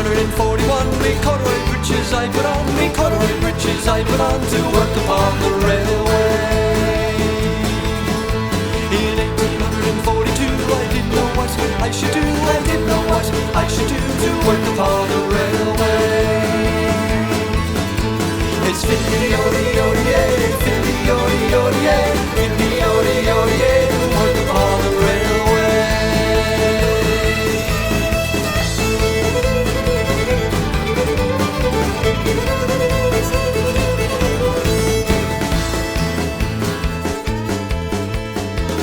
1841, me corduroy breeches I put on, me corduroy breeches I put on to work upon the railway. In 1842, I didn't know what I should do, I didn't know what I should do to work upon the railway. It's fiddly-o-dee-o-dee-ay, fiddly-o-dee-o-dee-ay, fiddly-o-dee-o-dee-ay, to work upon the railway.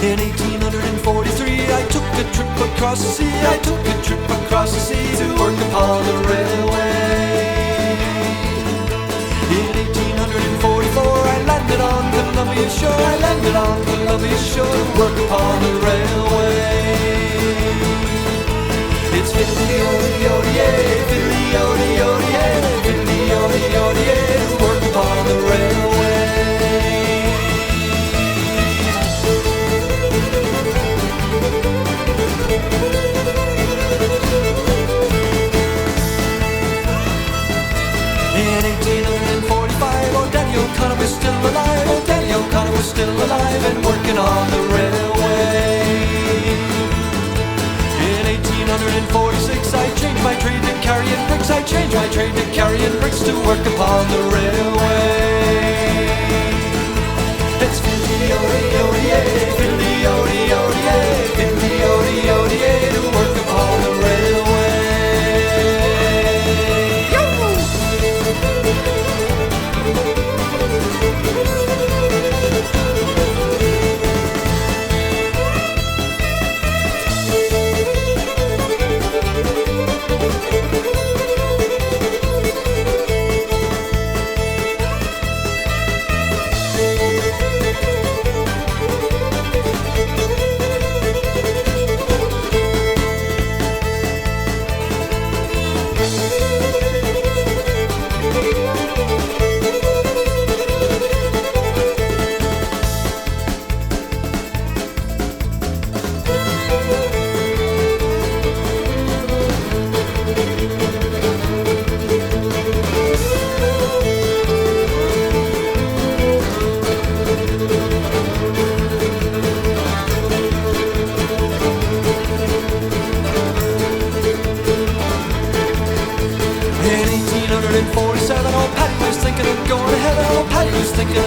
In 1843, I took a trip across the sea, I took a trip across the sea to work upon the railway. In 1844, I landed on Columbia shore, I landed on Columbia shore to work upon the railway. It's fiddly-o-dee-o-dee-ay, fiddly-o-dee-o-dee-ay, fiddly-o-dee-o-dee-ay to work upon the railway. In 1845, oh Danny O'Connor was still alive, oh Danny O'Connor was still alive and working on the railway. In 1846, I changed my trade to carrying bricks, I changed my trade to carrying bricks to work upon the railway. It's fiddly-o-dee-o-dee-ay, fiddly-o-dee-o-dee-ay, fiddly-o-dee-o-dee-ay to work upon the railway. In 1847, oh Paddy was thinking of going to heaven, oh Paddy was thinking